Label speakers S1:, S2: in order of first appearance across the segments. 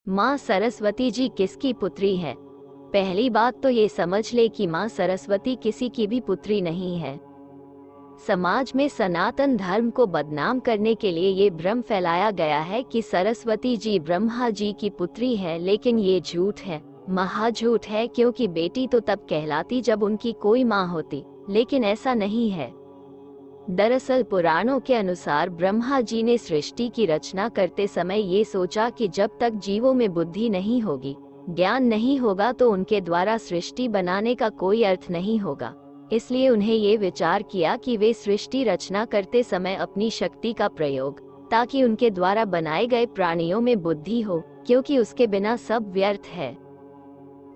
S1: माँ सरस्वती जी किसकी पुत्री है? पहली बात तो ये समझ ले कि माँ सरस्वती किसी की भी पुत्री नहीं है। समाज में सनातन धर्म को बदनाम करने के लिए ये भ्रम फैलाया गया है कि सरस्वती जी ब्रह्मा जी की पुत्री है, लेकिन ये झूठ है, महाझूठ है, क्योंकि बेटी तो तब कहलाती जब उनकी कोई माँ होती, लेकिन ऐसा नहीं है। दरअसल पुराणों के अनुसार ब्रह्मा जी ने सृष्टि की रचना करते समय ये सोचा कि जब तक जीवों में बुद्धि नहीं होगी, ज्ञान नहीं होगा, तो उनके द्वारा सृष्टि बनाने का कोई अर्थ नहीं होगा। इसलिए उन्हें ये विचार किया कि वे सृष्टि रचना करते समय अपनी शक्ति का प्रयोग, ताकि उनके द्वारा बनाए गए प्राणियों में बुद्धि हो, क्योंकि उसके बिना सब व्यर्थ है।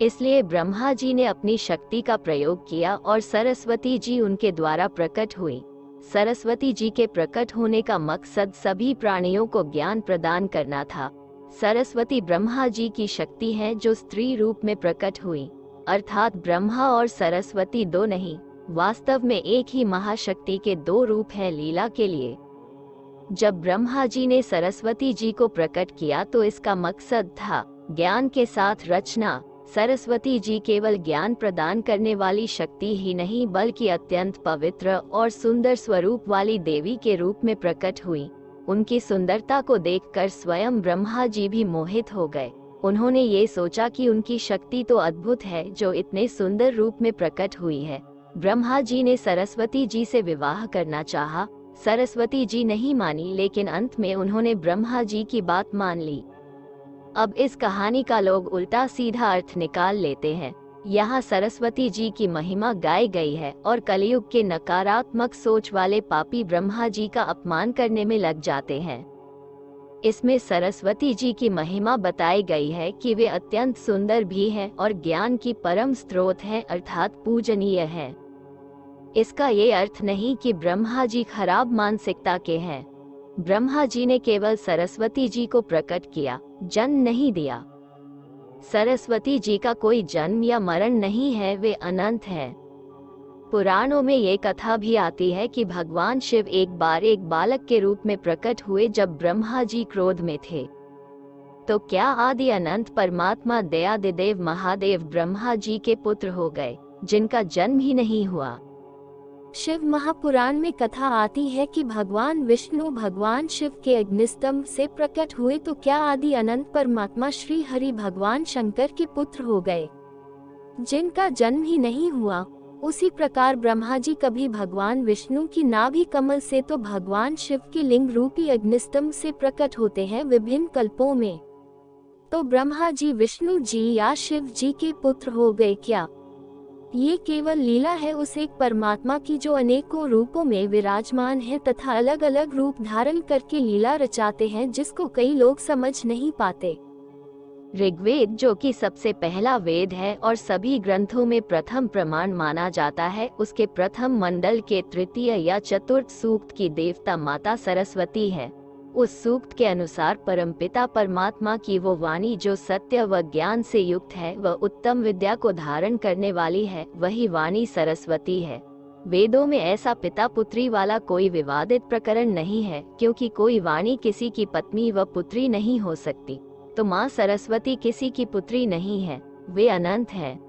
S1: इसलिए ब्रह्मा जी ने अपनी शक्ति का प्रयोग किया और सरस्वती जी उनके द्वारा प्रकट हुई। सरस्वती जी के प्रकट होने का मकसद सभी प्राणियों को ज्ञान प्रदान करना था। सरस्वती ब्रह्मा जी की शक्ति है जो स्त्री रूप में प्रकट हुई, अर्थात ब्रह्मा और सरस्वती दो नहीं, वास्तव में एक ही महाशक्ति के दो रूप हैं लीला के लिए। जब ब्रह्मा जी ने सरस्वती जी को प्रकट किया तो इसका मकसद था ज्ञान के साथ रचना। सरस्वती जी केवल ज्ञान प्रदान करने वाली शक्ति ही नहीं, बल्कि अत्यंत पवित्र और सुंदर स्वरूप वाली देवी के रूप में प्रकट हुई। उनकी सुंदरता को देखकर स्वयं ब्रह्मा जी भी मोहित हो गए। उन्होंने ये सोचा कि उनकी शक्ति तो अद्भुत है जो इतने सुंदर रूप में प्रकट हुई है। ब्रह्मा जी ने सरस्वती जी से विवाह करना चाहा। सरस्वती जी नहीं मानी, लेकिन अंत में उन्होंने ब्रह्मा जी की बात मान ली। अब इस कहानी का लोग उल्टा सीधा अर्थ निकाल लेते हैं। यहाँ सरस्वती जी की महिमा गाई गई है और कलयुग के नकारात्मक सोच वाले पापी ब्रह्मा जी का अपमान करने में लग जाते हैं। इसमें सरस्वती जी की महिमा बताई गई है कि वे अत्यंत सुंदर भी हैं और ज्ञान की परम स्रोत हैं, अर्थात पूजनीय हैं। इसका ये अर्थ नहीं कि ब्रह्मा जी खराब मानसिकता के हैं। ब्रह्मा जी ने केवल सरस्वती जी को प्रकट किया, जन्म नहीं दिया। सरस्वती जी का कोई जन्म या मरण नहीं है, वे अनंत हैं। पुराणों में ये कथा भी आती है कि भगवान शिव एक बार एक बालक के रूप में प्रकट हुए जब ब्रह्मा जी क्रोध में थे। तो क्या आदि अनंत परमात्मा दयादिदेव महादेव ब्रह्मा जी के पुत्र हो गए, जिनका जन्म ही नहीं हुआ?
S2: शिव महापुराण में कथा आती है कि भगवान विष्णु भगवान शिव के अग्निस्तंभ से प्रकट हुए, तो क्या आदि अनंत परमात्मा श्री हरि भगवान शंकर के पुत्र हो गए, जिनका जन्म ही नहीं हुआ? उसी प्रकार ब्रह्मा जी कभी भगवान विष्णु की नाभि कमल से तो भगवान शिव के लिंग रूपी अग्निस्तंभ से प्रकट होते हैं विभिन्न कल्पों में। तो ब्रह्मा जी विष्णु जी या शिव जी के पुत्र हो गए क्या? ये केवल लीला है उस एक परमात्मा की जो अनेकों रूपों में विराजमान है तथा अलग अलग रूप धारण करके लीला रचाते हैं, जिसको कई लोग समझ नहीं पाते।
S1: ऋग्वेद, जो कि सबसे पहला वेद है और सभी ग्रंथों में प्रथम प्रमाण माना जाता है, उसके प्रथम मंडल के तृतीय या चतुर्थ सूक्त की देवता माता सरस्वती है। उस सूक्त के अनुसार परमपिता परमात्मा की वो वाणी जो सत्य व ज्ञान से युक्त है, वह उत्तम विद्या को धारण करने वाली है, वही वाणी सरस्वती है। वेदों में ऐसा पिता पुत्री वाला कोई विवादित प्रकरण नहीं है, क्योंकि कोई वाणी किसी की पत्नी व पुत्री नहीं हो सकती। तो माँ सरस्वती किसी की पुत्री नहीं है, वे अनंत हैं।